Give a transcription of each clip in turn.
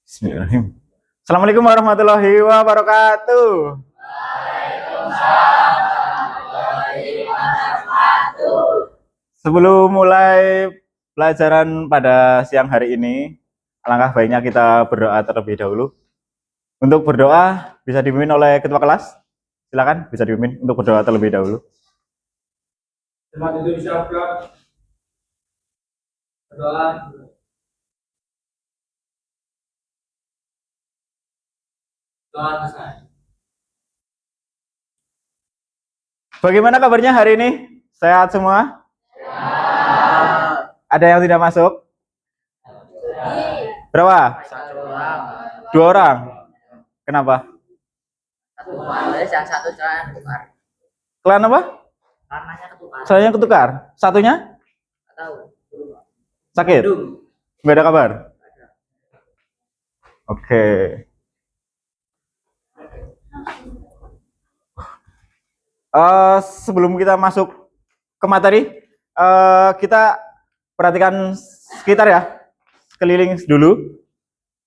Bismillahirrahmanirrahim. Assalamualaikum warahmatullahi wabarakatuh. Sebelum mulai pelajaran pada siang hari ini, alangkah baiknya kita berdoa terlebih dahulu. Untuk berdoa bisa dipimpin oleh ketua kelas. Silakan bisa dipimpin untuk berdoa terlebih dahulu. Tempat itu disiapkan. Berdoa. Doa selesai. Bagaimana kabarnya hari ini? Sehat semua? Ada yang tidak masuk? Berapa? Satu orang. 2 orang. Kenapa? Satu orang. Yang satu celana ketukar. Kalian apa? Karenanya ketukar. Saya ketukar. Satunya? Nggak tahu. Sakit? Nggak ada kabar? Oke. Sebelum kita masuk ke materi, kita perhatikan sekitar ya, sekeliling dulu,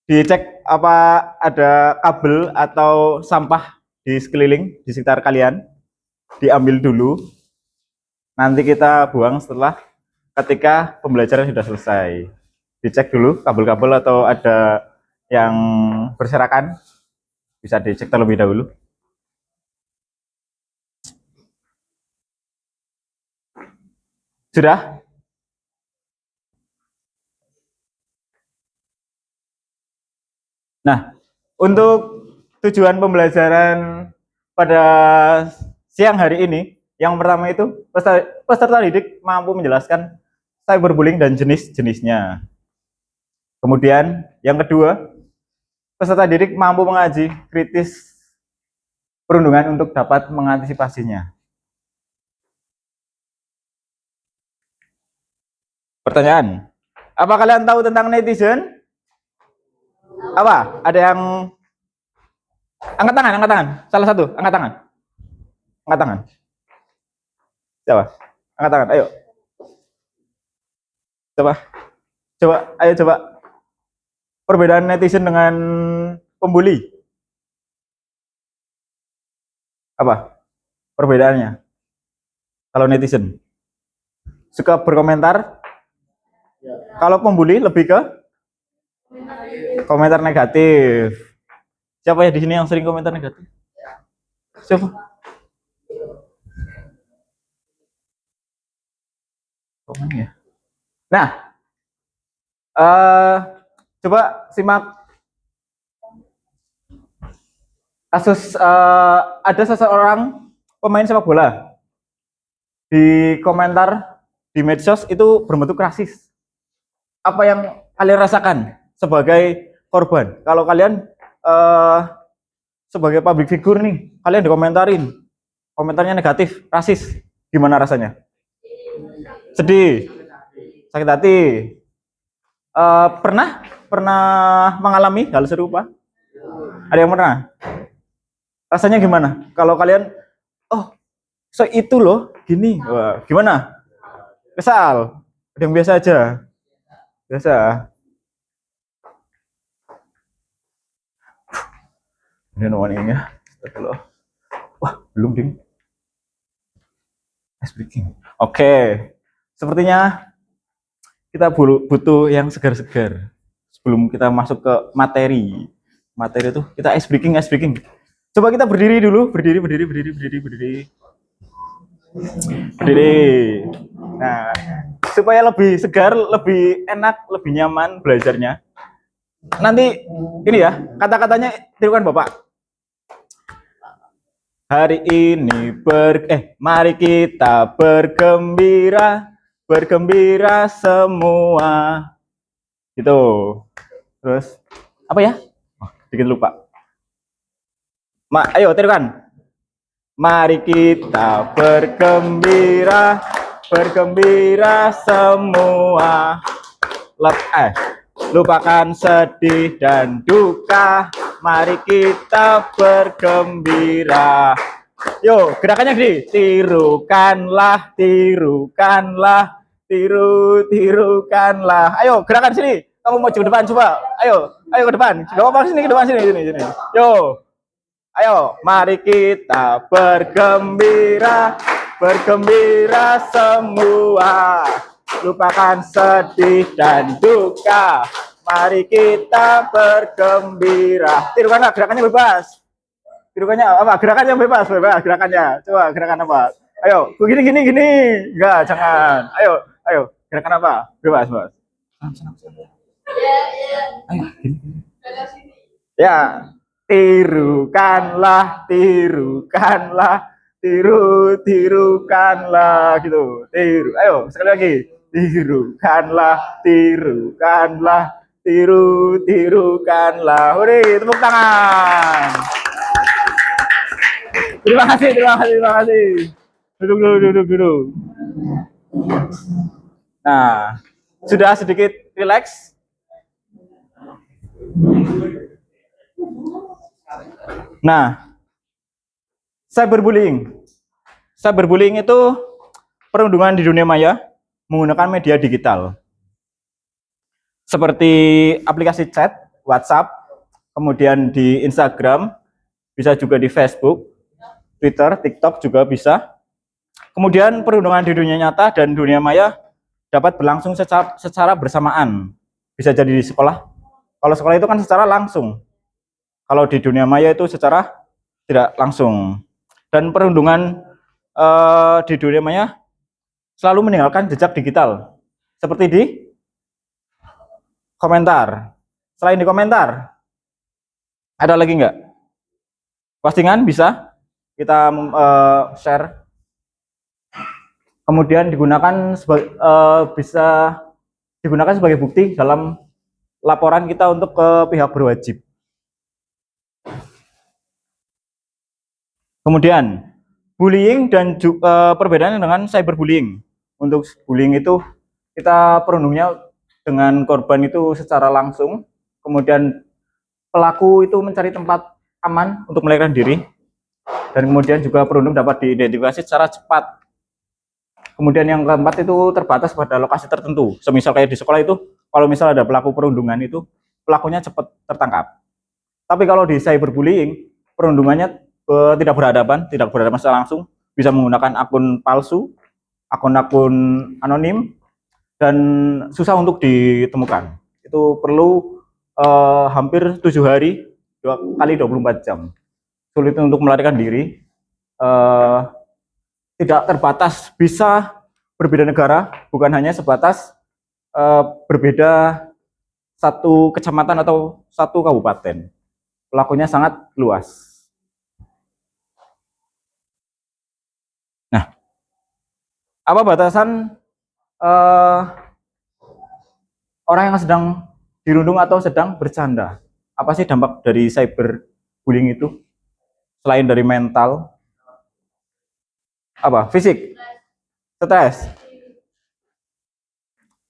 dicek apa ada kabel atau sampah di sekeliling, di sekitar kalian, diambil dulu, nanti kita buang setelah ketika pembelajaran sudah selesai. Dicek dulu kabel-kabel atau ada yang berserakan, bisa dicek terlebih dahulu. Sudah? Nah, untuk tujuan pembelajaran pada siang hari ini, yang pertama itu peserta didik mampu menjelaskan cyberbullying dan jenis-jenisnya. Kemudian yang kedua, peserta didik mampu mengaji kritis perundungan untuk dapat mengantisipasinya. Pertanyaan, apa kalian tahu tentang netizen? Apa? Ada yang angkat tangan. Salah satu, angkat tangan. Angkat tangan. Siapa? Angkat tangan, ayo. Ayo coba. Perbedaan netizen dengan pembuli. Apa? Perbedaannya? Kalau netizen suka berkomentar. Kalau pembuli lebih ke komentar negatif. Siapa ya di sini yang sering komentar negatif? Siapa? Komen ya. Nah, coba simak kasus ada seseorang pemain sepak bola di komentar di medsos itu berbentuk rasis. Apa yang kalian rasakan sebagai korban? Kalau kalian sebagai public figure nih, kalian dikomentarin, komentarnya negatif, rasis, gimana rasanya? Sedih, sakit hati. Pernah mengalami hal serupa? Ada yang pernah? Rasanya gimana? Kalau kalian, oh, so itu loh, gini, wah, gimana? Kesal? Ada yang biasa aja? Biasa. Ini warningnya. Wah, belum ding. Ice breaking. Oke. Sepertinya kita butuh yang segar-segar sebelum kita masuk ke materi. Materi itu kita ice breaking. Coba kita berdiri dulu, berdiri. Nah, supaya lebih segar, lebih enak, lebih nyaman belajarnya. Nanti ini ya, kata-katanya tirukan Bapak. Hari ini mari kita bergembira semua. Gitu. Terus apa ya? Oh, dikit lupa. Ayo tirukan. Mari kita bergembira semua. Lupakan sedih dan duka. Mari kita bergembira. Yo, gerakannya gini. Tirukanlah. Ayo, gerakan sini. Kamu mau ke depan coba. Ayo ke depan. Gak apa-apa sini ke depan sini. Yo. Ayo, mari kita bergembira, bergembira semua. Lupakan sedih dan duka. Mari kita bergembira. Tirukanlah, gerakannya bebas. Tirukannya apa? Gerakannya bebas, gerakannya. Coba gerakan apa? Ayo, gini. Enggak, jangan. Ayo. Gerakan apa? Bebas. Ayo, gini. Ya, tirukanlah, tirukanlah gitu. Ayo, sekali lagi. Tirukanlah, tirukanlah. Hore, tepuk tangan. Terima kasih. Duduk. Nah, sudah sedikit rileks. Nah, cyberbullying. Cyberbullying itu perundungan di dunia maya menggunakan media digital. Seperti aplikasi chat, WhatsApp, kemudian di Instagram, bisa juga di Facebook, Twitter, TikTok juga bisa. Kemudian perundungan di dunia nyata dan dunia maya dapat berlangsung secara bersamaan. Bisa jadi di sekolah. Kalau sekolah itu kan secara langsung. Kalau di dunia maya itu secara tidak langsung. Dan perundungan di dunia maya selalu meninggalkan jejak digital. Seperti di komentar. Selain di komentar, ada lagi nggak? Postingan bisa kita share. Kemudian bisa digunakan sebagai bukti dalam laporan kita untuk ke pihak berwajib. Kemudian bullying dan perbedaannya dengan cyberbullying. Untuk bullying itu kita perundungnya dengan korban itu secara langsung, kemudian pelaku itu mencari tempat aman untuk melarikan diri, dan kemudian juga perundung dapat diidentifikasi secara cepat. Kemudian yang keempat itu terbatas pada lokasi tertentu. Semisal kayak di sekolah itu, kalau misal ada pelaku perundungan itu, pelakunya cepat tertangkap. Tapi kalau di cyberbullying, perundungannya tidak berhadapan secara langsung, bisa menggunakan akun palsu, akun-akun anonim, dan susah untuk ditemukan. Itu perlu hampir 7 hari, 2 kali 24 jam. Sulit untuk melarikan diri. Tidak terbatas, bisa berbeda negara, bukan hanya sebatas berbeda satu kecamatan atau satu kabupaten. Pelakunya sangat luas. Nah, apa batasan orang yang sedang dirundung atau sedang bercanda? Apa sih dampak dari cyberbullying itu? Selain dari mental, apa? Fisik, stres,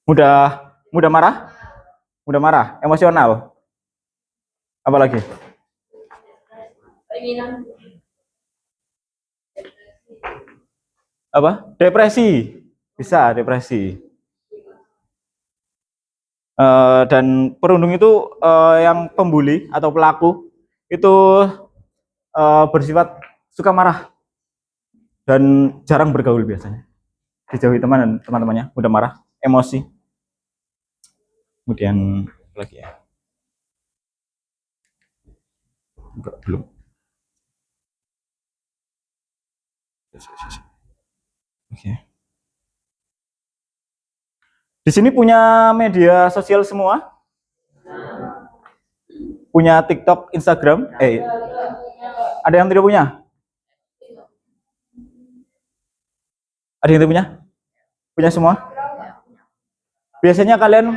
mudah marah, emosional, apa lagi? Apa? Depresi, bisa depresi. Dan perundung itu yang pembuli atau pelaku itu bersifat suka marah dan jarang bergaul biasanya. Dijauhi teman dan teman-temannya, mudah marah, emosi. Kemudian lagi ya. Enggak, belum. Oke. Di sini punya media sosial semua? Punya TikTok, Instagram? Ada yang tidak punya? Ada yang tidak punya? Punya semua? Biasanya kalian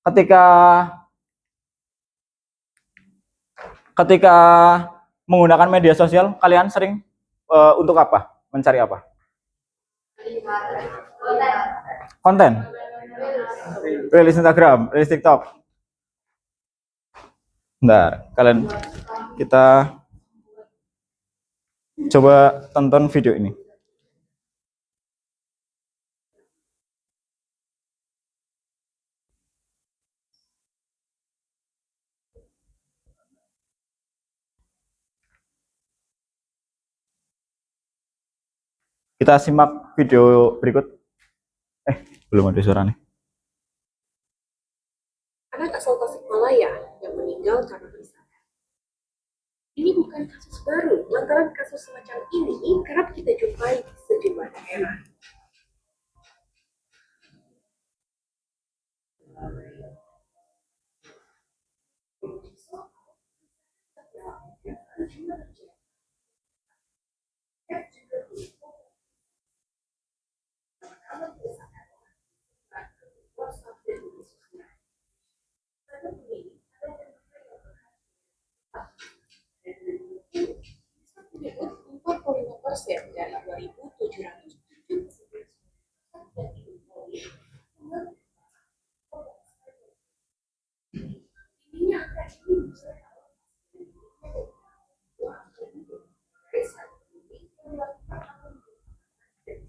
ketika menggunakan media sosial, kalian sering untuk apa? Mencari apa? Konten. Rilis Instagram, rilis TikTok. Bentar, kalian kita coba tonton video ini. Kita simak video berikut. Belum ada suara nih. Anak asal Tasikmalaya yang meninggal karena bersana. Ini bukan kasus baru, lantaran kasus semacam ini kerap kita jumpai di sejumlah daerah. Menyebut 45% dari 2.779 tingginya angka ini pemerintah dan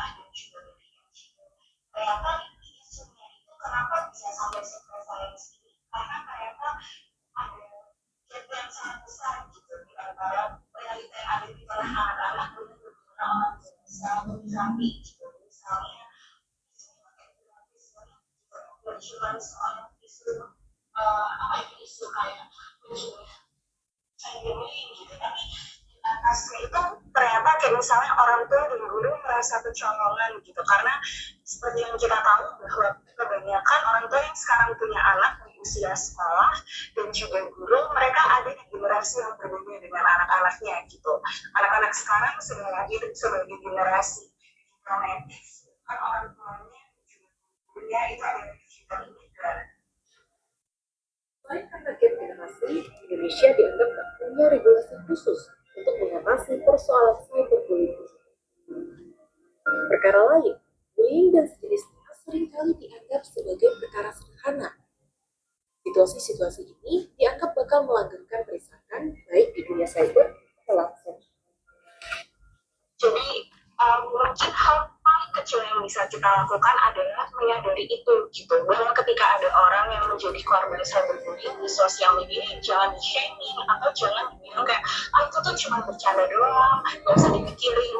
juga dari NGO. Ternyata isunya itu kenapa bisa sampai surveillance ini? Karena ternyata ada gap yang sangat besar gitu di antara realita yang ada di tengah anak-anak dengan bagaimana orang dewasa menyikapi gitu. Misalnya berjuang soal isu apa itu isu kayak cyberbullying gitu, tapi atasnya itu ternyata kayak misalnya orang tua dan guru merasa kecolongan gitu, karena seperti yang kita tahu bahwa kebanyakan orang tua yang sekarang punya anak di usia sekolah dan juga guru, mereka ada di generasi yang berbeda dengan anak-anaknya gitu. Anak-anak sekarang sudah hidup sebagai generasi kronetis, kan orang tuanya juga gurunya itu ada di digital imigran. Selain karena gap generasi, Indonesia dianggap tak punya regulasi khusus untuk mengatasi persoalan cyberbullying. Perkara lain, bullying dan sejenisnya seringkali dianggap sebagai perkara sederhana. Situasi-situasi ini dianggap bakal melanggengkan perisakan baik di dunia cyber atau langsung. Jadi mungkin hal paling kecil yang bisa kita lakukan adalah menyadari itu gitu, bahwa ketika ada orang yang menjadi korban cyberbullying di sosial media, jangan di-shaming atau jangan dibilang kayak itu tuh cuma bercanda doang, gak usah dipikirin,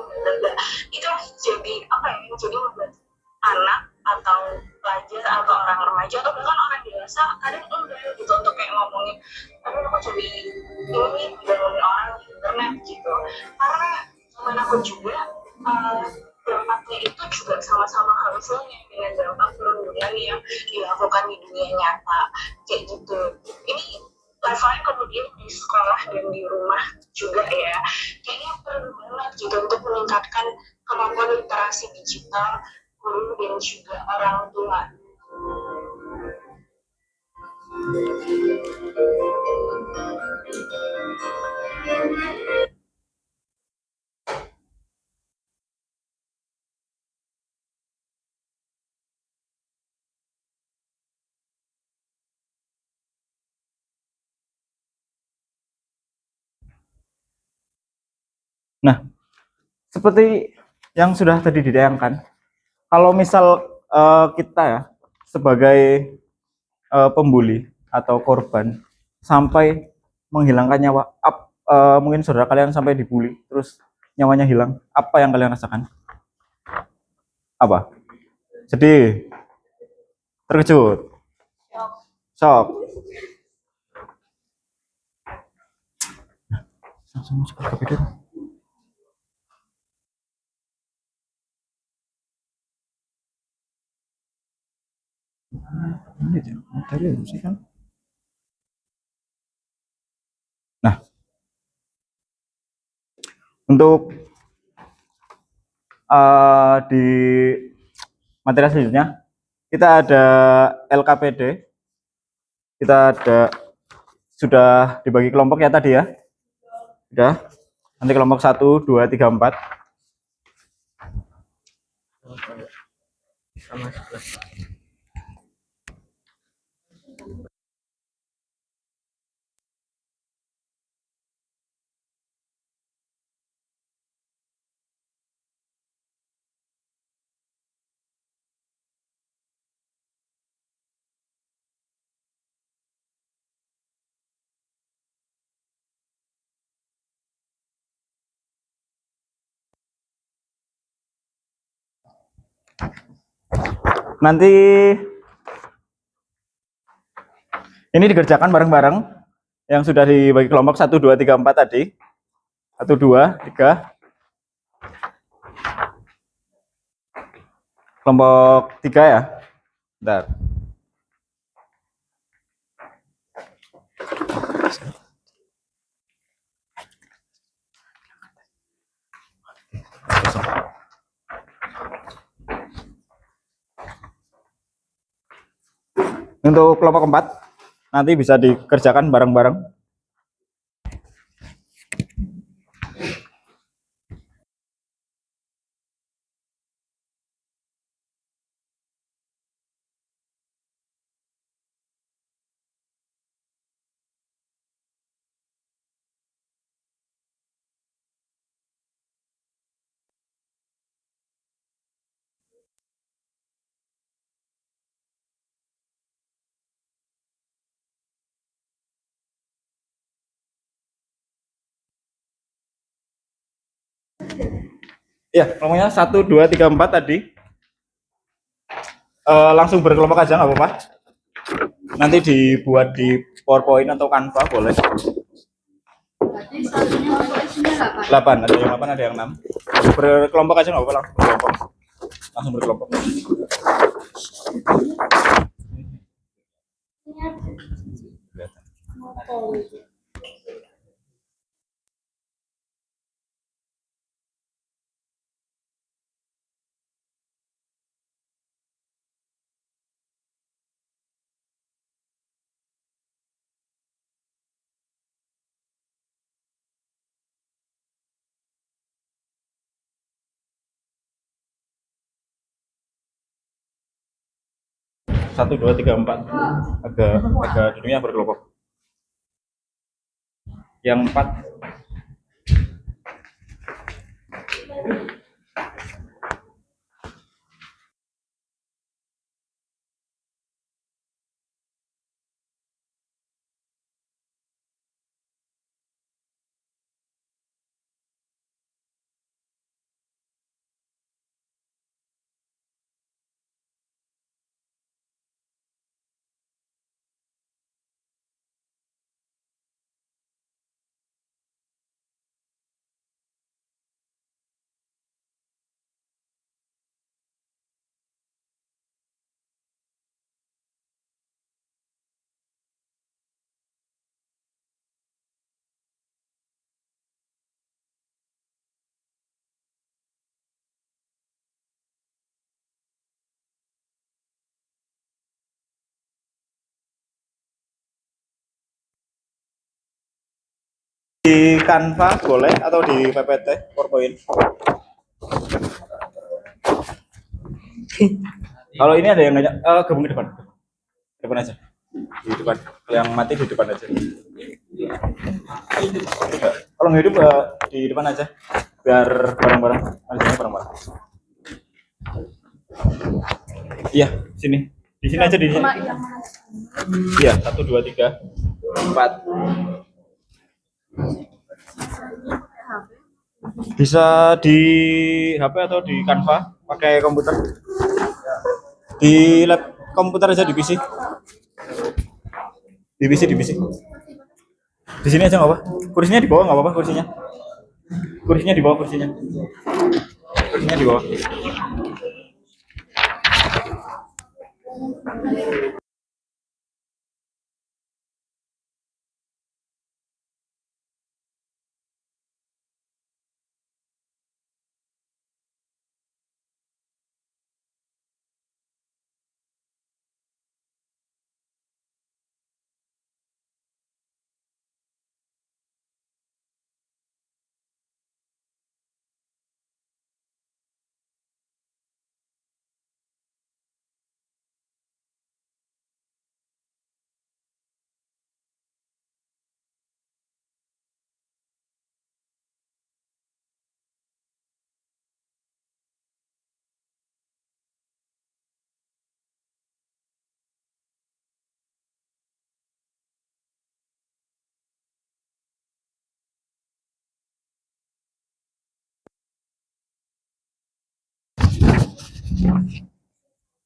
itu jadi apa ya, jadi membuat anak atau pelajar atau orang remaja atau bahkan orang dewasa kadang enggak gitu untuk kayak ngomongin aku jadi ini ngomongin orang di internet gitu, karena gimana pun juga dampaknya itu juga sama-sama halusnya dengan dampak perundungan yang dilakukan di dunia nyata kayak gitu. Ini levelnya kemudian di sekolah dan di rumah juga ya, kayaknya perlu banget gitu untuk meningkatkan kemampuan literasi digital guru dan juga orang tua. Nah, seperti yang sudah tadi ditayangkan, kalau misal kita ya sebagai pembuli atau korban sampai menghilangkan nyawa, mungkin saudara kalian sampai dibully terus nyawanya hilang, apa yang kalian rasakan? Apa? Sedih, terkejut, shock. Langsung masuk ke video. Nah, untuk di materi selanjutnya kita ada LKPD, kita ada sudah dibagi kelompok ya tadi ya, sudah nanti kelompok 1, 2, 3, 4 sama Nanti ini dikerjakan bareng-bareng yang sudah dibagi kelompok 1, 2, 3, 4 tadi. 1, 2, 3. Kelompok 3 ya. Bentar. Untuk kelompok 4 nanti bisa dikerjakan bareng-bareng. Ya, kelompoknya 1, 2, 3, 4 tadi. Langsung berkelompok aja nggak apa-apa. Nanti dibuat di PowerPoint atau Canva boleh. Berarti satunya isinya 8, ada yang 8, ada yang 6. Berkelompok aja nggak apa-apa, langsung berkelompok. Langsung berkelompok. Satu, dua, tiga, empat. Agak dunia berkelompok. Yang 4. Di Canva boleh atau di PPT PowerPoint. Kalau ini ada yang ngajak, gabung ke depan. Depan aja. Di depan. Yang mati di depan aja. Kalau nggak hidup di depan aja. Biar bareng-bareng. Aja bareng-bareng. Iya, sini. Di sini aja di sini. Iya, 1, 2, 3, 4. Bisa di HP atau di Canva pakai komputer. Di lab komputer aja di PC. Di PC. Di sini aja nggak apa. Kursinya di bawah nggak apa-apa kursinya. Kursinya di bawah kursinya. Kursinya di bawah.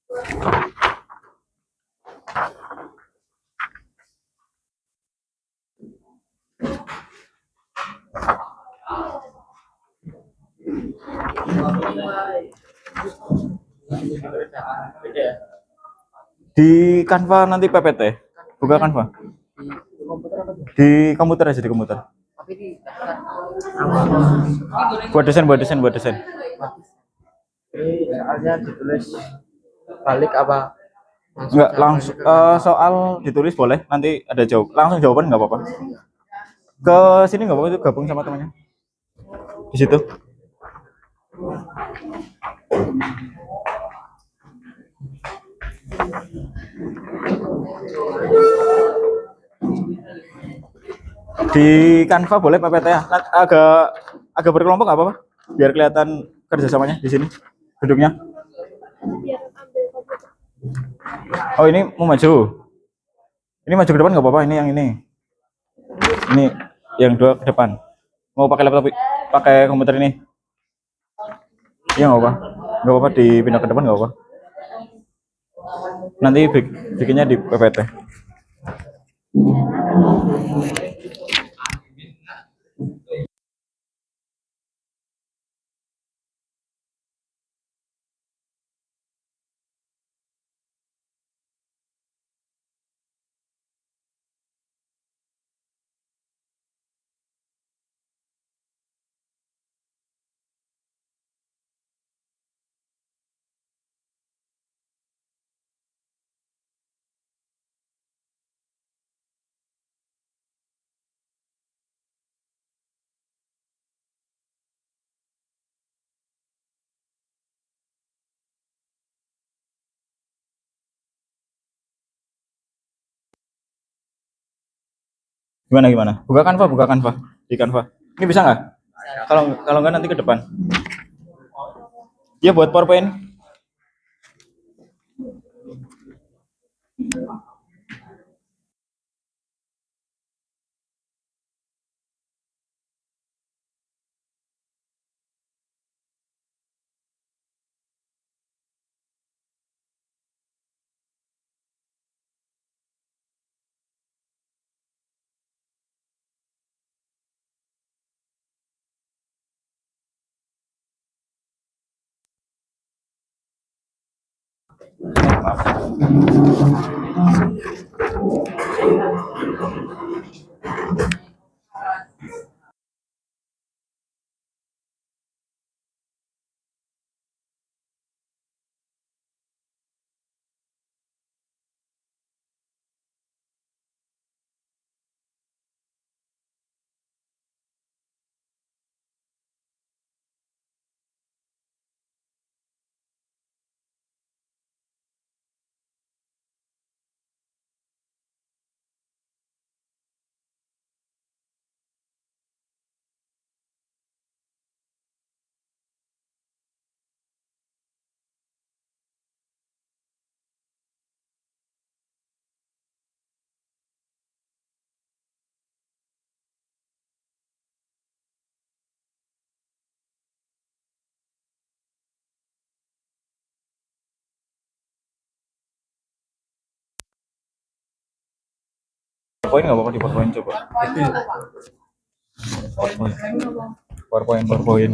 Di Canva nanti PPT. Buka Canva. Di komputer apa tuh? Di komputer aja di komputer. Tapi di Buat desain, buat desain. ini soalnya ditulis balik apa? Enggak langsung soal ditulis boleh, nanti ada jawab. Langsung jawaban nggak apa-apa. Ke sini nggak apa-apa, itu gabung sama temannya. Di situ. Di Canva boleh PPT ya. Agak berkelompok nggak apa-apa. Biar kelihatan kerjasamanya di sini. Duduknya. Oh ini mau maju. Ini maju ke depan nggak apa-apa. Ini yang ini. Ini yang dua ke depan. Mau pakai laptop, pakai komputer ini. Iya nggak apa-apa. Nggak apa-apa dipindah ke depan nggak apa-apa. Nanti bikinnya di PPT. Gimana? Buka Canva di Canva. Ini bisa nggak? Kalau nggak nanti ke depan. Iya buat PowerPoint. PowerPoint nggak apa-apa di PowerPoint coba. PowerPoint.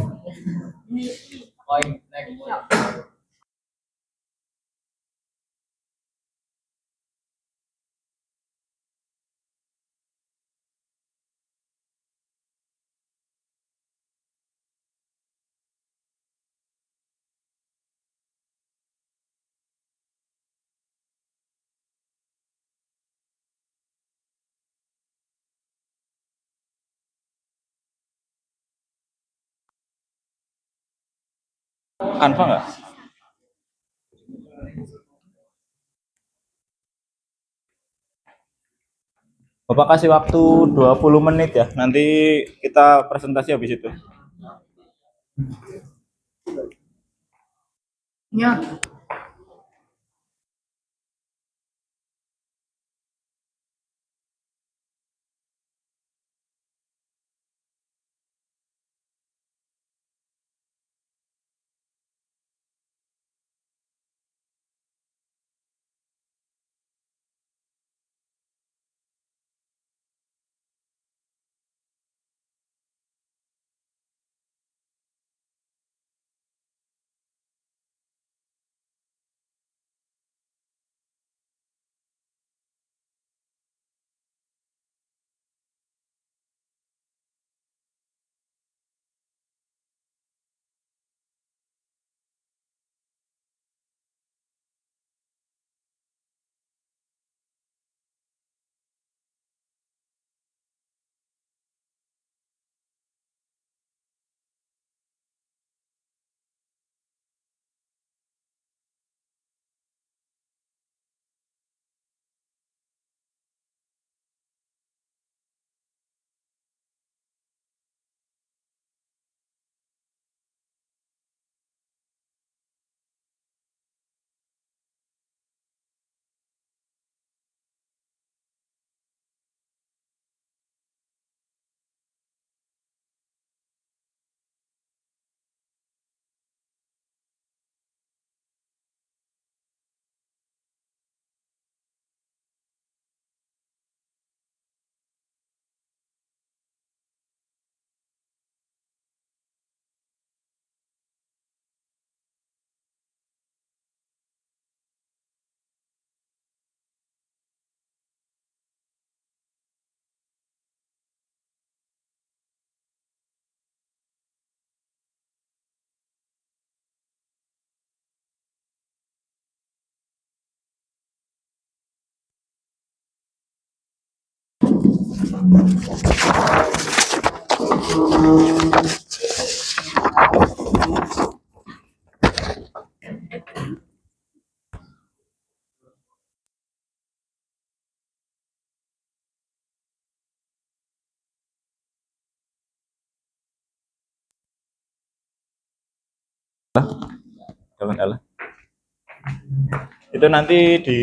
Canva nggak? Bapak kasih waktu 20 menit ya. Nanti kita presentasi habis itu. Ya. Jalan Allah. Itu nanti di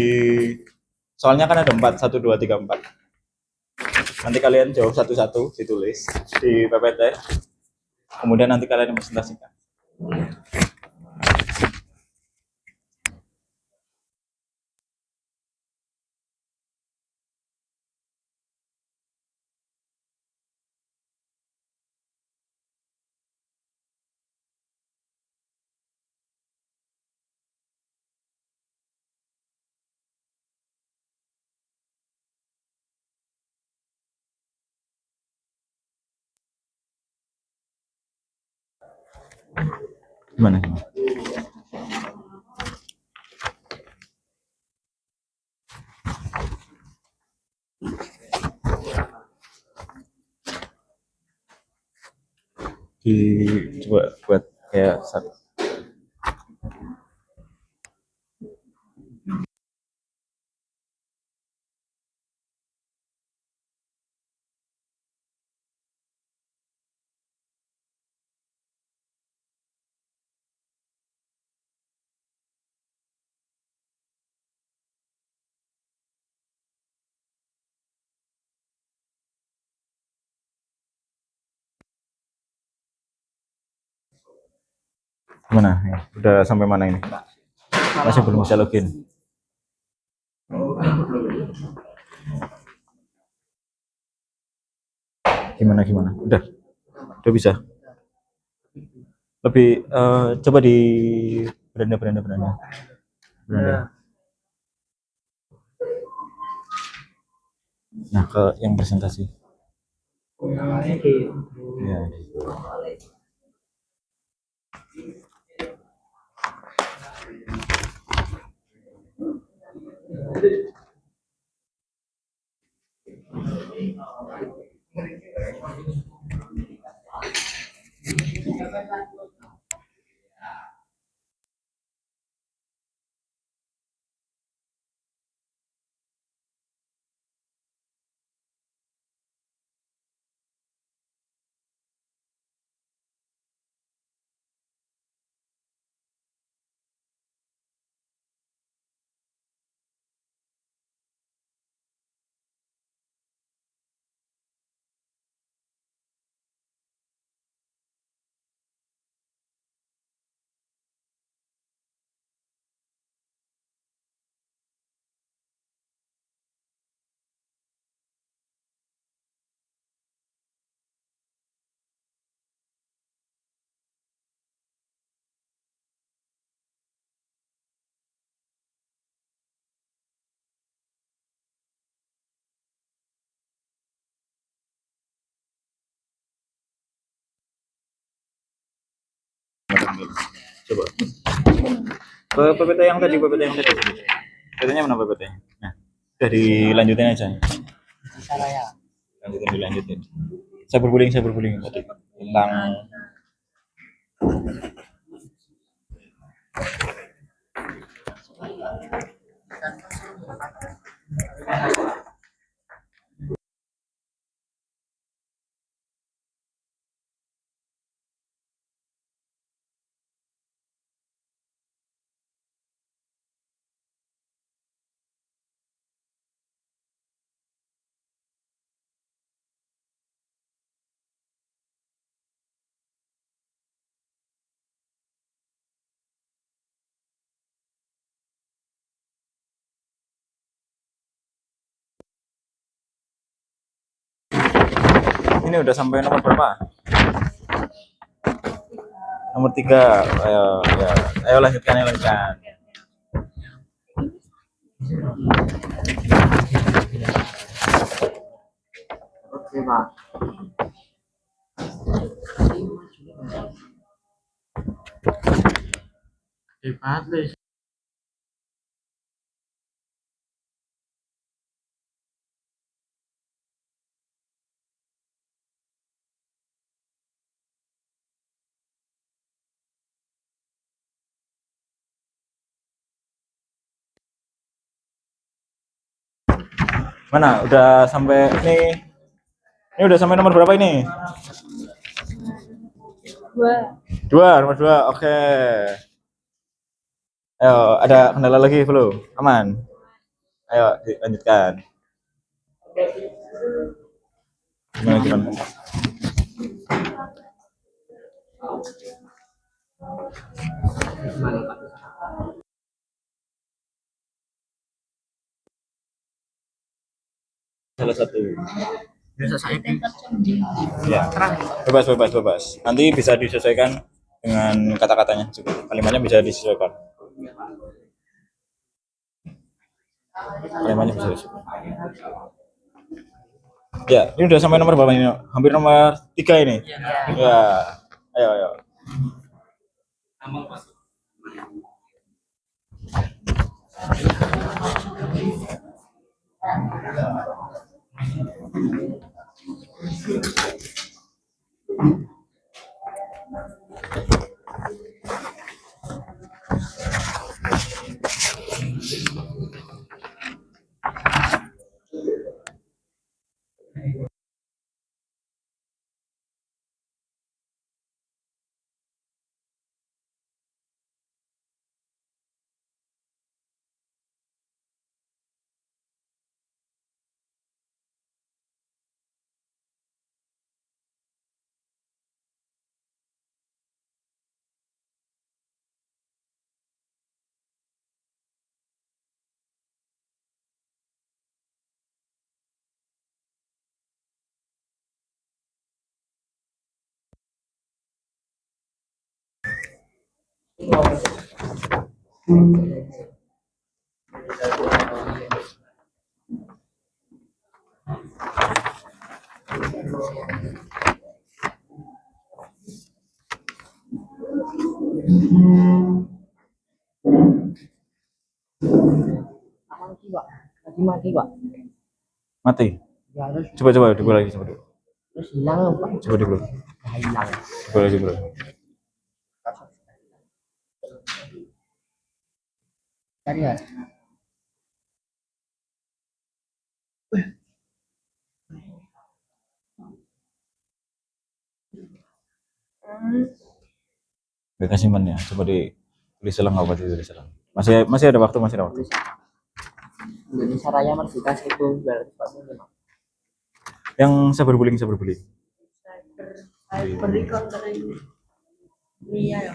soalnya kan ada 4, 1, 2, 3, 4. Nanti kalian jawab satu-satu, ditulis di PPT. Kemudian nanti kalian presentasikan. Gimana? Di coba buat kayak mana? Ya, udah sampai mana ini? Masih belum bisa login. Gimana? Udah bisa. Lebih coba di beranda. Nah, ke yang presentasi. Ya. Coba. PPT yang tadi. PPT-nya mana PPT-nya? Nah, udah dilanjutin aja. Dilanjutin. Saya berguling tadi tentang ini udah sampai nomor berapa? Nomor 3. Ayo lanjutkan. Oke, Pak. Hebat, Mana? Udah sampai ini? Ini udah sampai nomor berapa ini? Nomor dua. Oke. Ayo, ada kendala lagi belum? Aman. Ayo, dilanjutkan. Gimana? Salah satu. Bisa saya Ya, bebas. Nanti bisa disesuaikan dengan kata-katanya juga. Kalimatnya bisa disesuaikan. Kalimatnya bisa disesuaikan. Ya, ini udah sampai nomor berapa ini? Hampir nomor 3 ini. Ya. Ayo. mati Pak. Mati. Ya terus Coba dulu lagi coba dulu. terus hilang Pak. Coba dulu. Ya, hilang. Coba lagi bro. Cari ya. Udah simpan ya. Coba tulis selang apa tulis selang. Masih ada waktu. Indonesia Raya Merdeka 1945. Yang cyberbullying. Cyber dari Nia ya.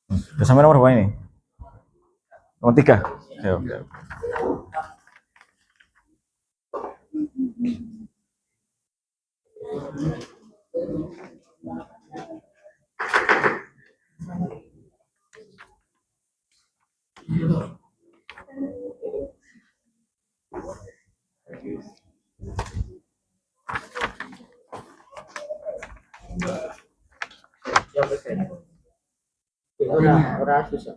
Udah sampai nomor berapa ini? Nomor 3. Ayo. Ora susah.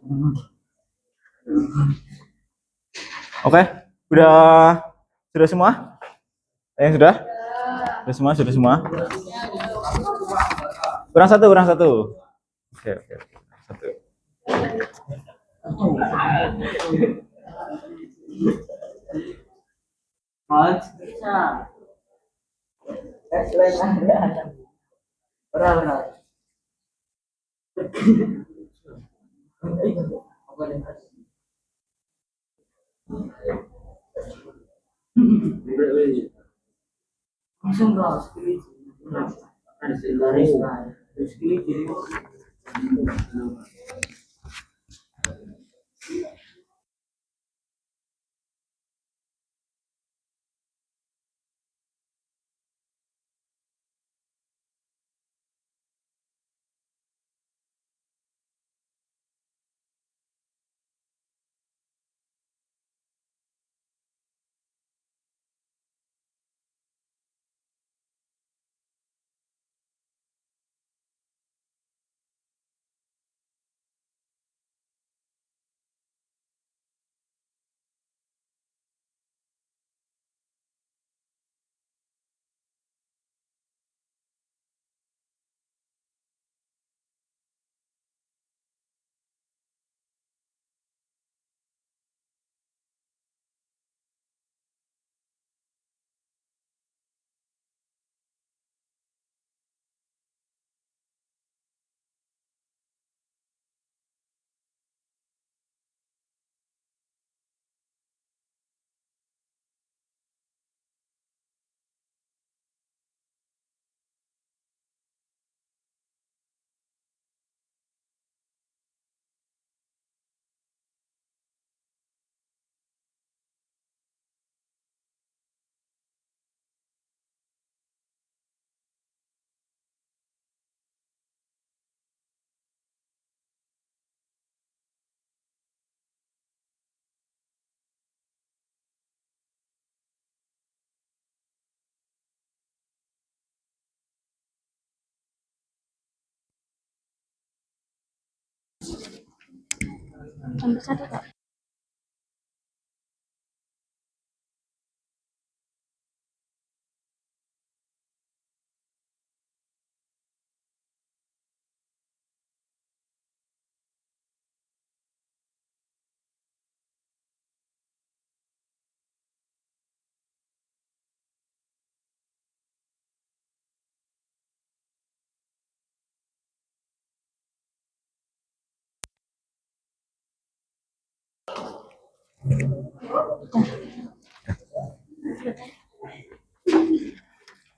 Oke, sudah semua? Yang sudah? Sudah semua. Kurang satu. Oke. Satu. Bisa. Ora. Langsung ras. Nomor 1 Kak.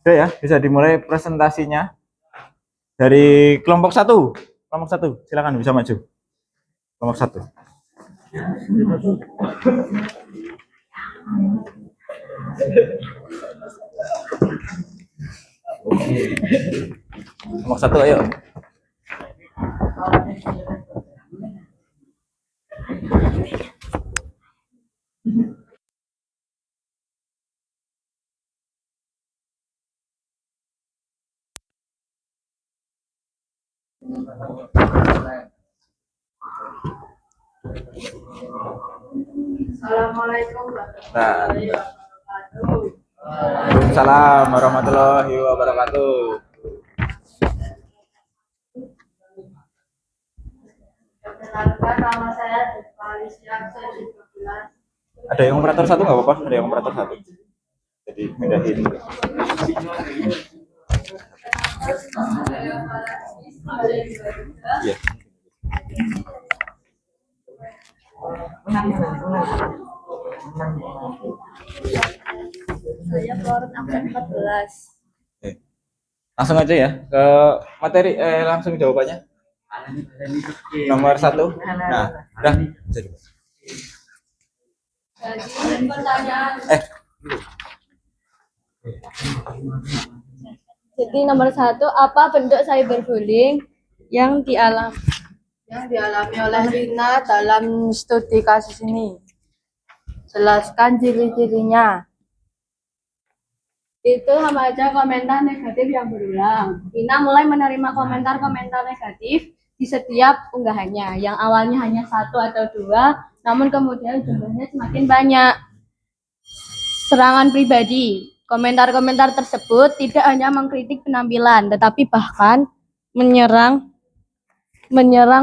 Oke ya, bisa dimulai presentasinya dari kelompok satu. Kelompok satu, silakan bisa maju. Kelompok satu. Kelompok satu, ayo. Assalamualaikum warahmatullahi wabarakatuh. Waalaikumsalam warahmatullahi wabarakatuh. Perkenalkan, nama saya Faris Yaksa di 12. Ada yang operator satu nggak apa-apa? Ada yang operator satu. Jadi mindahin. Iya. Saya Florent absen 14. Oke. Langsung aja ya ke materi, langsung jawabannya. Nomor 1. Nah, udah. Jadi. Jadi nomor 1, apa bentuk cyberbullying yang Dialami oleh Rina dalam studi kasus ini. Jelaskan ciri-cirinya. Itu membaca komentar negatif yang berulang. Rina mulai menerima komentar-komentar negatif di setiap unggahannya, yang awalnya hanya 1 atau 2, namun kemudian jumlahnya semakin banyak. Serangan pribadi. Komentar-komentar tersebut tidak hanya mengkritik penampilan, tetapi bahkan menyerang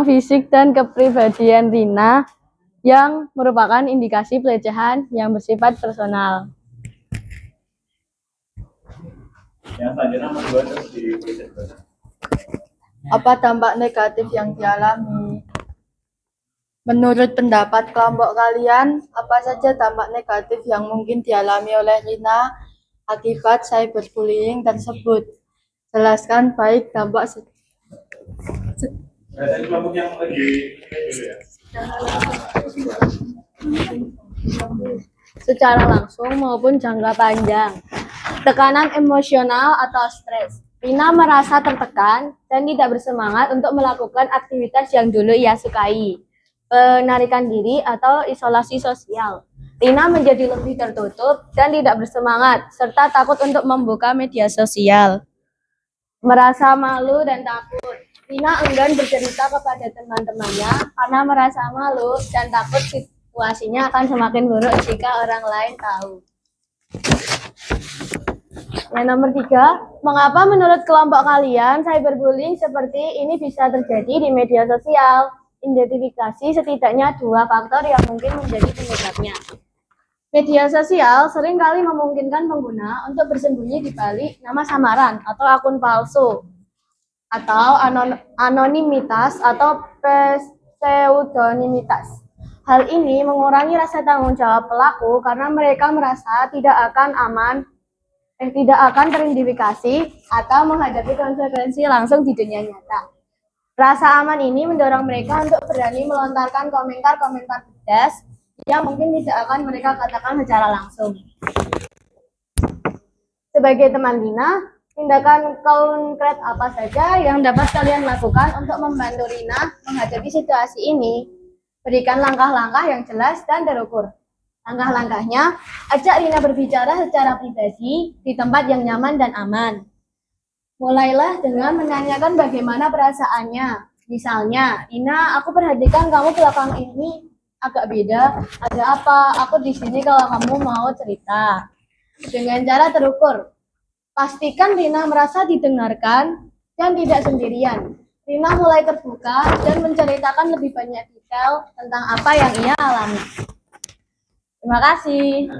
fisik dan kepribadian Rina, yang merupakan indikasi pelecehan yang bersifat personal. Yang selanjutnya nomor 2 terus di Apa dampak negatif yang dialami? Menurut pendapat kelompok kalian, apa saja dampak negatif yang mungkin dialami oleh Rina akibat cyberbullying tersebut? Jelaskan baik dampak kelompok yang lagi dulu ya. Secara langsung maupun jangka panjang. Tekanan emosional atau stres. Rina merasa tertekan dan tidak bersemangat untuk melakukan aktivitas yang dulu ia sukai. Penarikan diri atau isolasi sosial. Rina menjadi lebih tertutup dan tidak bersemangat, serta takut untuk membuka media sosial. Merasa malu dan takut. Rina enggan bercerita kepada teman-temannya karena merasa malu dan takut situasinya akan semakin buruk jika orang lain tahu. Yang nomor 3, mengapa menurut kelompok kalian cyberbullying seperti ini bisa terjadi di media sosial? Identifikasi setidaknya 2 faktor yang mungkin menjadi penyebabnya. Media sosial seringkali memungkinkan pengguna untuk bersembunyi di balik nama samaran atau akun palsu, atau anonimitas atau pseudonimitas. Hal ini mengurangi rasa tanggung jawab pelaku karena mereka merasa tidak akan teridentifikasi atau menghadapi konsekuensi langsung di dunia nyata. Rasa aman ini mendorong mereka untuk berani melontarkan komentar-komentar pedas yang mungkin tidak akan mereka katakan secara langsung. Sebagai teman Rina, tindakan konkret apa saja yang dapat kalian lakukan untuk membantu Rina menghadapi situasi ini? Berikan langkah-langkah yang jelas dan terukur. Langkah-langkahnya, ajak Rina berbicara secara pribadi di tempat yang nyaman dan aman. Mulailah dengan menanyakan bagaimana perasaannya. Misalnya, Ina, aku perhatikan kamu belakang ini agak beda. Ada apa? Aku di sini kalau kamu mau cerita. Dengan cara terukur, pastikan Rina merasa didengarkan dan tidak sendirian. Rina mulai terbuka dan menceritakan lebih banyak detail tentang apa yang ia alami. Terima kasih.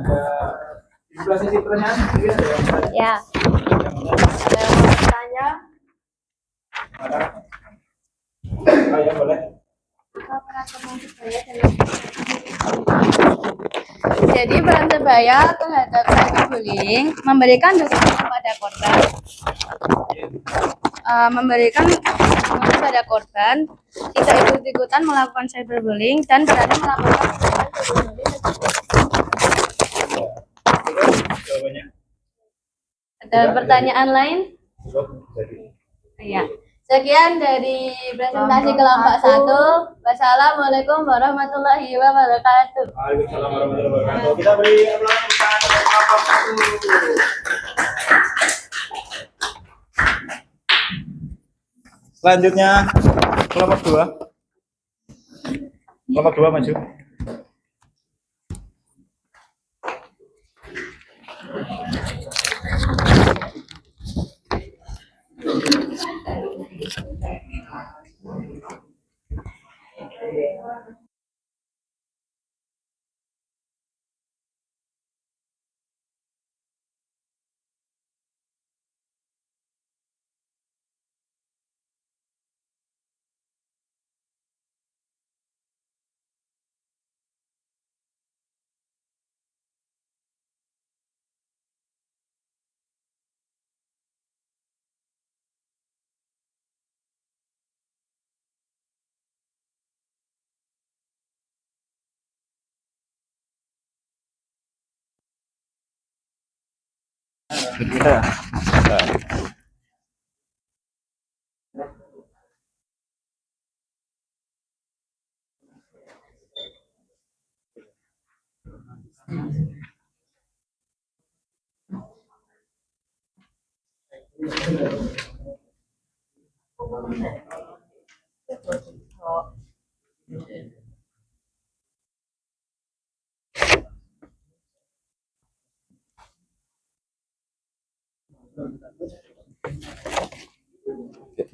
Di sebelah sisi pertanyaan, mungkin ada yang bertanya. Ya, Yang ada yang mau bertanya? mana? Oh ya, boleh. Jadi peran sebaya terhadap cyberbullying memberikan dukungan kepada korban, tidak ikut-ikutan melakukan cyberbullying dan berani melaporkan tindakan cyberbullying tersebut. Jawabannya. Ada pertanyaan lain? Cukup. Jadi. Iya. Sekian dari presentasi kelompok 1. Wassalamualaikum warahmatullahi wabarakatuh. Waalaikumsalam warahmatullahi wabarakatuh. Kita beri aplaus untuk kelompok 1. Selanjutnya kelompok 2. Kelompok 2 maju. Kita ya.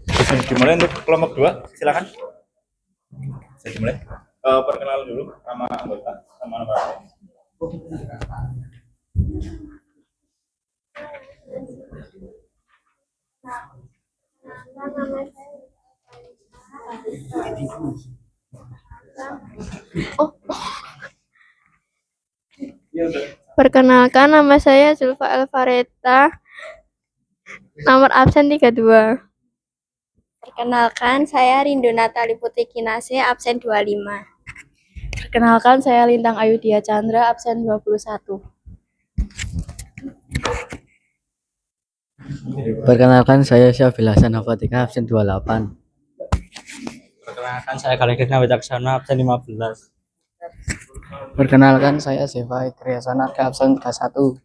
Bisa dimulai untuk kelompok 2, silakan. Bisa dimulai. Perkenalan dulu nama anggota, nama nomor. Perkenalkan, nama saya Zulfa Alfareta, nomor absen 32. Perkenalkan, saya Rindu Natali Putri Kinase, absen 25. Perkenalkan, saya Lintang Ayu Dia Chandra, absen 21. Perkenalkan, saya Syafil Hasan Hafatika, absen 28. Perkenalkan, saya Khalid Wicaksana, absen 15. Perkenalkan, saya Seva Kriasana, absen 31.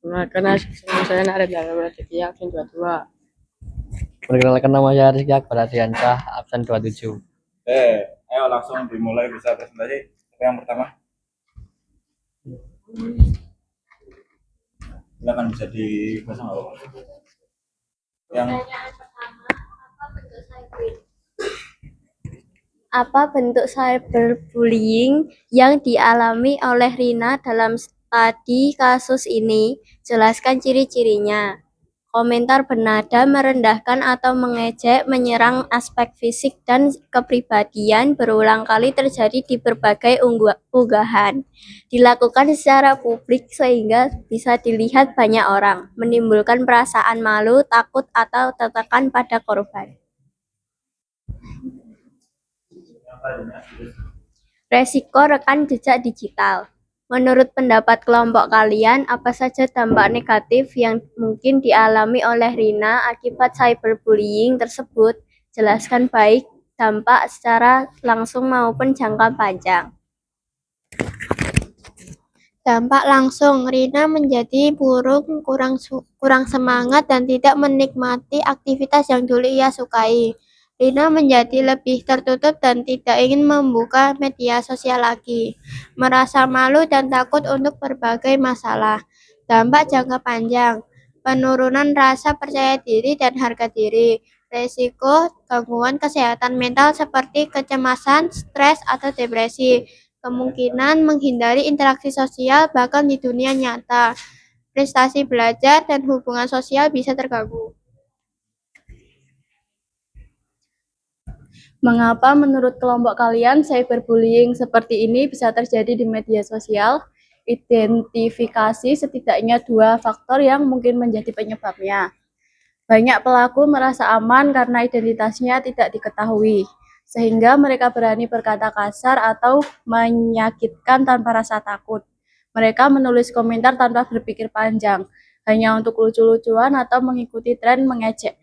Perkenalkan, saya Narid Lalawati, absen 22. Perkenalkan, nama saya Rizky Akbar Adriansyah, absen 27. Ayo langsung dimulai, bisa presentasi. Siapa yang pertama? Silakan, bisa dipasang apa? Yang Apa bentuk cyberbullying yang dialami oleh Rina dalam studi kasus ini? Jelaskan ciri-cirinya. Komentar bernada merendahkan atau mengejek, menyerang aspek fisik dan kepribadian berulang kali terjadi di berbagai unggahan. Dilakukan secara publik sehingga bisa dilihat banyak orang, menimbulkan perasaan malu, takut, atau tertekan pada korban. Resiko rekam jejak digital. Menurut pendapat kelompok kalian, apa saja dampak negatif yang mungkin dialami oleh Rina akibat cyberbullying tersebut? Jelaskan baik dampak secara langsung maupun jangka panjang. Dampak langsung, Rina menjadi buruk, kurang semangat, dan tidak menikmati aktivitas yang dulu ia sukai. Rina menjadi lebih tertutup dan tidak ingin membuka media sosial lagi, merasa malu dan takut untuk berbagai masalah. Dampak jangka panjang, penurunan rasa percaya diri dan harga diri, resiko gangguan kesehatan mental seperti kecemasan, stres, atau depresi, kemungkinan menghindari interaksi sosial bahkan di dunia nyata, prestasi belajar dan hubungan sosial bisa terganggu. Mengapa menurut kelompok kalian cyberbullying seperti ini bisa terjadi di media sosial? Identifikasi setidaknya 2 faktor yang mungkin menjadi penyebabnya. Banyak pelaku merasa aman karena identitasnya tidak diketahui, sehingga mereka berani berkata kasar atau menyakitkan tanpa rasa takut. Mereka menulis komentar tanpa berpikir panjang, hanya untuk lucu-lucuan atau mengikuti tren mengejek.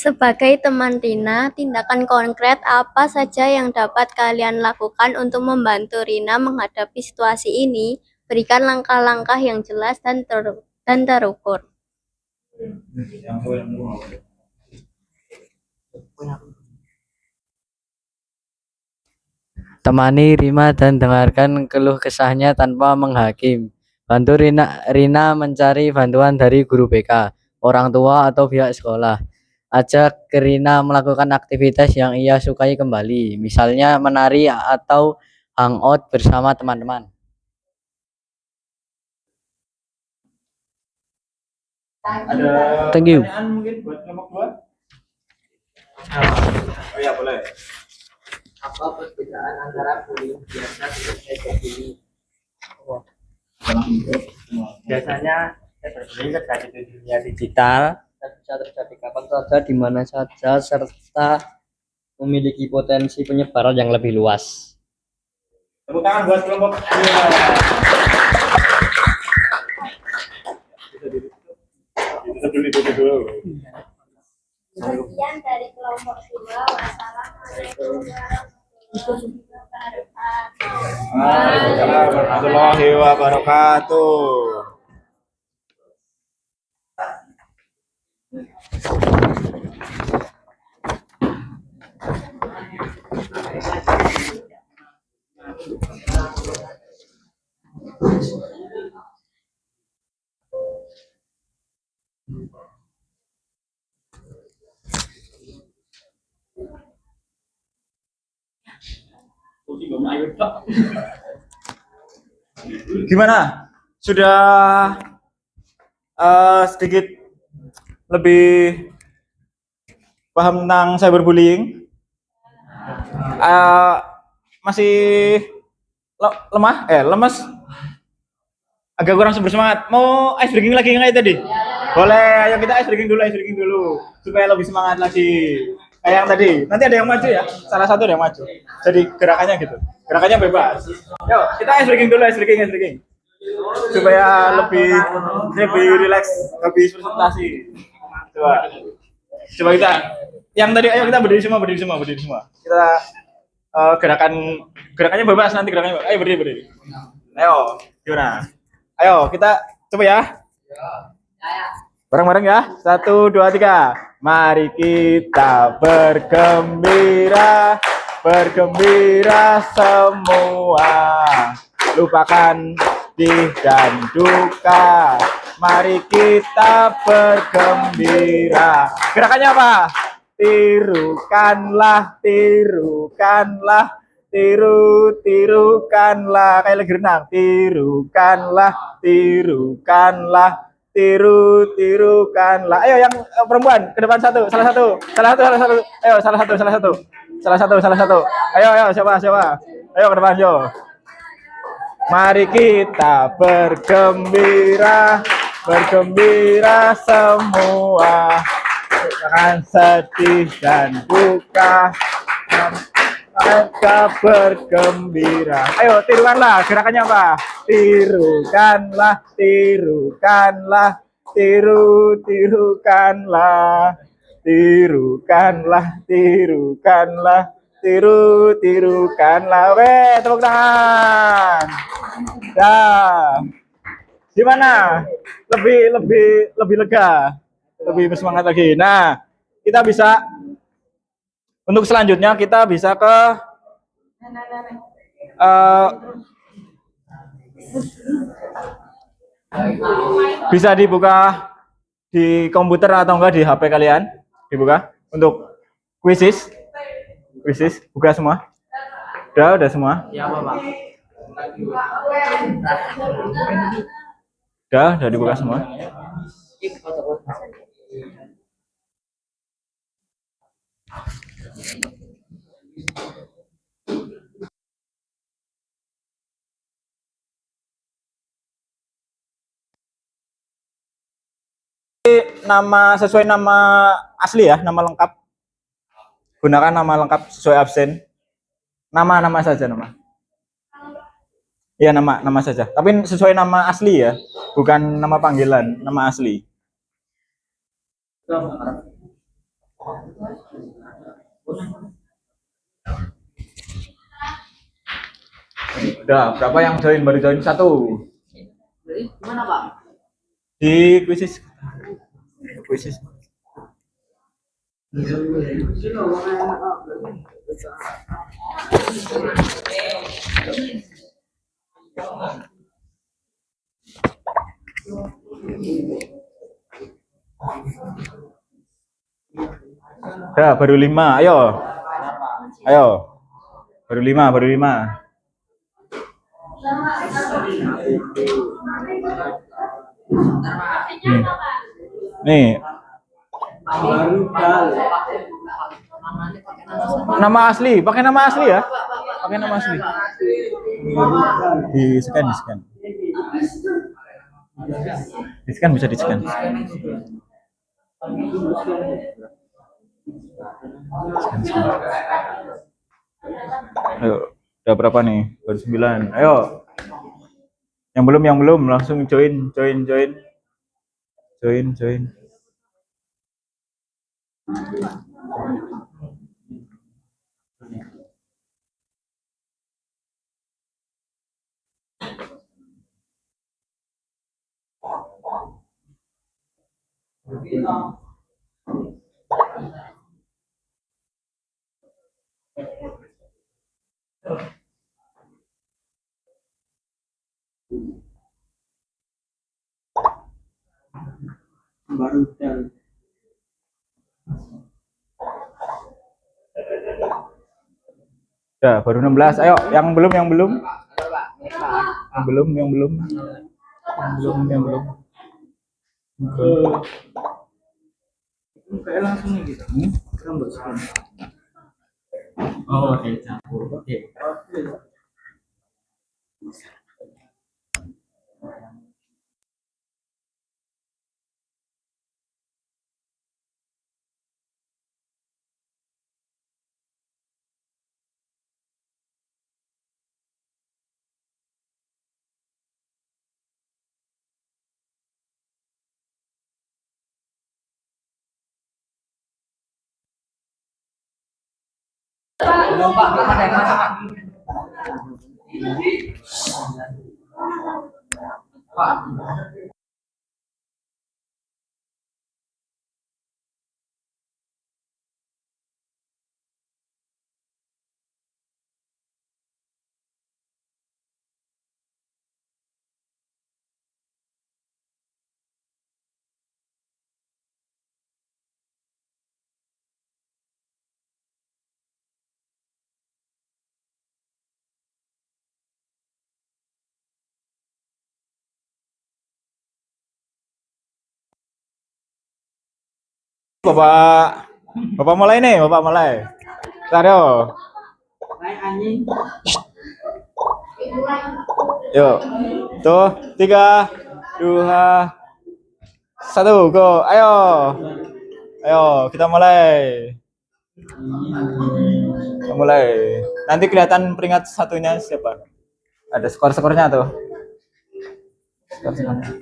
Sebagai teman Rina, tindakan konkret apa saja yang dapat kalian lakukan untuk membantu Rina menghadapi situasi ini? Berikan langkah-langkah yang jelas dan terukur. Temani Rima dan dengarkan keluh kesahnya tanpa menghakim. Bantu Rina mencari bantuan dari guru BK, orang tua atau pihak sekolah. Ajak Rina melakukan aktivitas yang ia sukai kembali, misalnya menari atau hangout bersama teman-teman. Ada Thank you. pertanyaan mungkin buat kelompok 2? Oh ya, boleh. Apa perbedaan antara bullying biasa dan cyberbullying? Biasanya cyberbullying terjadi di dunia digital dan bisa terjadi kapan saja, di mana saja, serta memiliki potensi penyebaran yang lebih luas. Tepuk tangan buat kelompok 2. Sekian dari kelompok 2. Wassalamualaikum warahmatullahi wabarakatuh. Waalaikumsalam warahmatullahi wabarakatuh. Gimana? Sudah sedikit lebih paham tentang cyberbullying? Masih lemah? Lemes? Agak kurang bersemangat. Mau ice breaking lagi nggak tadi? Boleh, ayo kita ice breaking dulu supaya lebih semangat lagi. Kayak yang tadi. Nanti ada yang maju ya. Salah satu ada yang maju. Jadi gerakannya gitu. Gerakannya bebas. Yuk, kita ice breaking dulu, ice breaking. Supaya lebih rileks, lebih presentasi. Coba kita. Yang tadi ayo kita berdiri semua. Kita gerakannya bebas nanti gerakannya. Ayo berdiri. Ayo, gimana? Ayo kita coba ya. Bareng-bareng ya. 1, 2, 3. Mari kita bergembira semua. Lupakan sedih dan duka. Mari kita bergembira. Gerakannya apa? Tirukanlah. Tirukanlah. Kayak lagi renang. Tirukanlah. Ayo yang perempuan ke depan salah satu. Ayo salah satu. Ayo siapa? Ayo ke depan yo. Mari kita bergembira semua. Jangan sedih dan duka. Mereka bergembira. Ayo tirukanlah. Gerakannya apa? Tirukanlah. Tirukanlah. Oke, tepuk tangan. Dah. Gimana? Lebih lega. lebih bersemangat lagi. Nah, kita bisa untuk selanjutnya kita bisa ke eh, bisa dibuka di komputer atau enggak di HP kalian, dibuka untuk kuisis. Buka semua. Udah semua. Ya, Bapak. Udah dibuka semua. Nama sesuai nama asli ya, nama lengkap. Gunakan nama lengkap sesuai absen. Nama saja nama. Iya, nama saja. Tapi sesuai nama asli ya, bukan nama panggilan, nama asli. Udah, berapa yang join? Baru join 1. Jadi gimana, Pak? Di kuisis. Kuisis. Ya, baru 5. Ayo. Baru 5. Nih. Nama asli, pakai nama asli ya. Pakai nama asli. Di scan. Di scan bisa di scan. Ayo, udah berapa nih? Baru 9. Ayo. Yang belum langsung join. Ya, baru 16. Ayo, yang belum. Yang belum. Kayak langsung gitu. Oh, kayak campur. Oke. Belum, Pak. Belum ada yang masuk, Pak. Bapak mulai nih, Bapak mulai. Taruh. Yuk. Tuh, 3, 2, 1, go. Ayo, kita mulai. Nanti kelihatan peringkat satunya siapa. Ada skor-skornya tuh. Skor-skornya.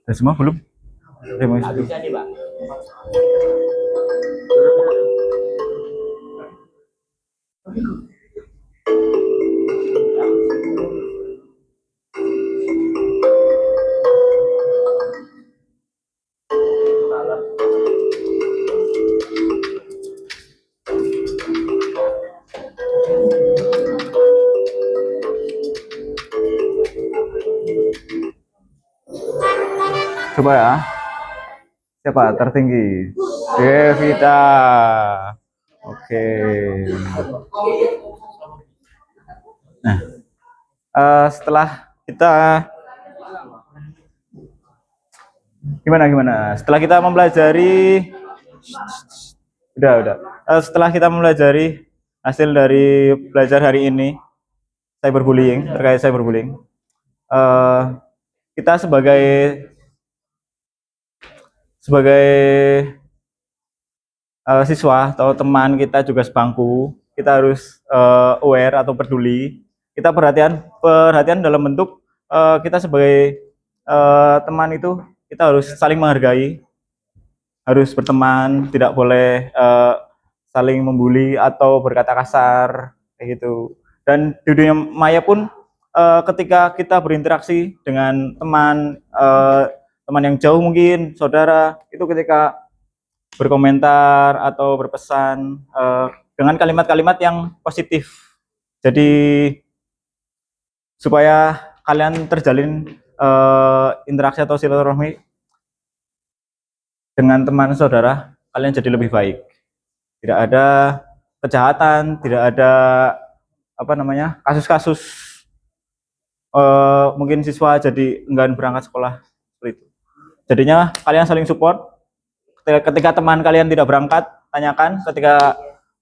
Udah semua belum? Demo itu. Bisa nih, Pak. Coba ya. Siapa tertinggi? Devita. Oke. Nah, setelah kita gimana? Setelah kita mempelajari, udah. Setelah kita mempelajari hasil dari belajar hari ini, cyberbullying, terkait cyberbullying, kita sebagai siswa atau teman kita juga sebangku, kita harus aware atau peduli. Kita perhatian dalam bentuk kita sebagai teman itu kita harus saling menghargai, harus berteman, tidak boleh saling membuli atau berkata kasar kayak gitu. Dan di dunia maya pun ketika kita berinteraksi dengan teman yang jauh mungkin saudara, itu ketika berkomentar atau berpesan dengan kalimat-kalimat yang positif. Jadi supaya kalian terjalin interaksi atau silaturahmi dengan teman saudara, kalian jadi lebih baik. Tidak ada kejahatan, tidak ada kasus-kasus mungkin siswa jadi enggan berangkat sekolah seperti itu. Jadinya kalian saling support. Ketika teman kalian tidak berangkat, tanyakan. Ketika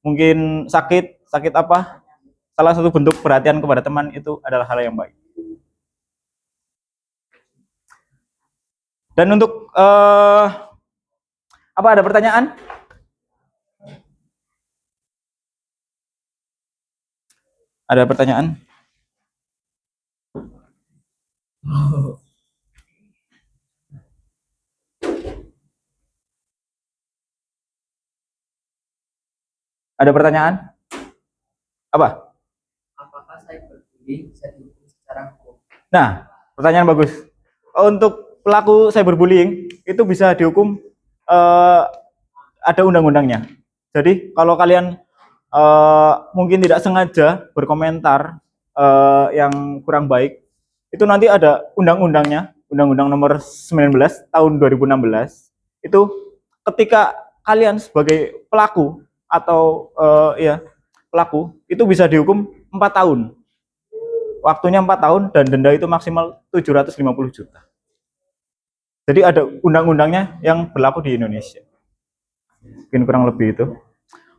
mungkin sakit apa, salah satu bentuk perhatian kepada teman itu adalah hal yang baik. Dan untuk apa, ada pertanyaan? Ada pertanyaan? Ada pertanyaan? Apa? Apakah cyberbullying bisa dihukum secara hukum? Nah, pertanyaan bagus. Untuk pelaku cyberbullying itu bisa dihukum, ada undang-undangnya. Jadi kalau kalian mungkin tidak sengaja berkomentar yang kurang baik, itu nanti ada undang-undangnya, Undang-Undang Nomor 19 tahun 2016. Itu ketika kalian sebagai pelaku atau pelaku itu bisa dihukum 4 tahun. Waktunya 4 tahun dan denda itu maksimal 750 juta. Jadi ada undang-undangnya yang berlaku di Indonesia. Mungkin kurang lebih itu.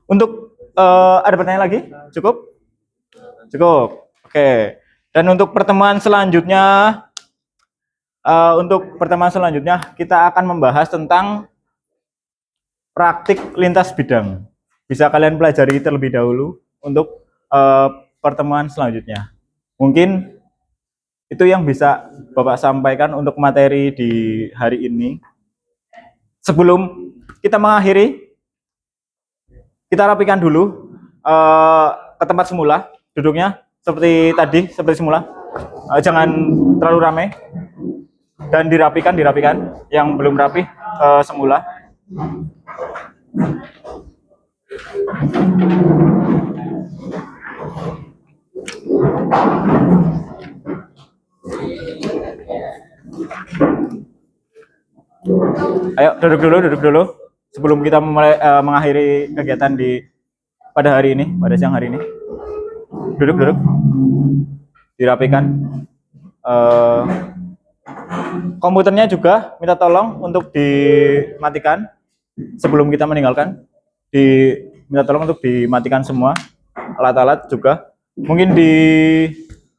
Untuk ada pertanyaan lagi? Cukup? Cukup. Oke. Dan untuk pertemuan selanjutnya kita akan membahas tentang praktik lintas bidang. Bisa kalian pelajari terlebih dahulu untuk pertemuan selanjutnya. Mungkin itu yang bisa Bapak sampaikan untuk materi di hari ini. Sebelum kita mengakhiri, kita rapikan dulu ke tempat semula, duduknya seperti semula. Jangan terlalu ramai dan dirapikan yang belum rapi semula. Ayo duduk dulu. sebelum kita memulai mengakhiri kegiatan pada hari ini, pada siang hari ini. Duduk, dirapikan. Komputernya juga minta tolong untuk dimatikan sebelum kita meninggalkan. Minta tolong untuk dimatikan semua alat-alat juga. Mungkin di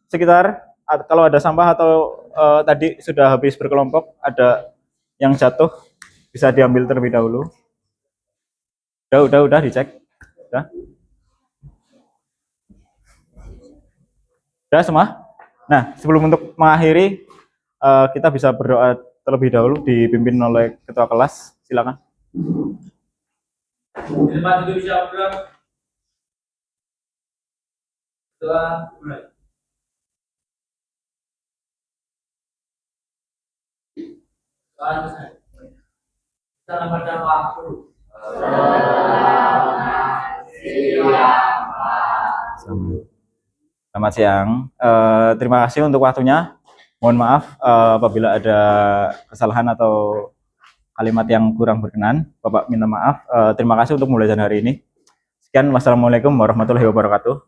sekitar kalau ada sampah atau tadi sudah habis berkelompok ada yang jatuh bisa diambil terlebih dahulu. Udah dicek. Udah semua. Nah, sebelum untuk mengakhiri kita bisa berdoa terlebih dahulu dipimpin oleh ketua kelas. Silakan. Selamat siang. Terima kasih untuk waktunya. Mohon maaf apabila ada kesalahan atau kalimat yang kurang berkenan. Bapak minta maaf. Terima kasih untuk pembelajaran hari ini. Sekian. Wassalamualaikum warahmatullahi wabarakatuh.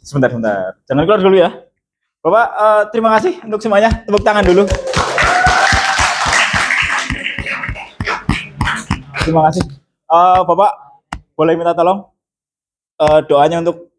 Sebentar. Jangan keluar dulu ya. Bapak, terima kasih untuk semuanya. Tepuk tangan dulu. Terima kasih. Bapak, boleh minta tolong doanya untuk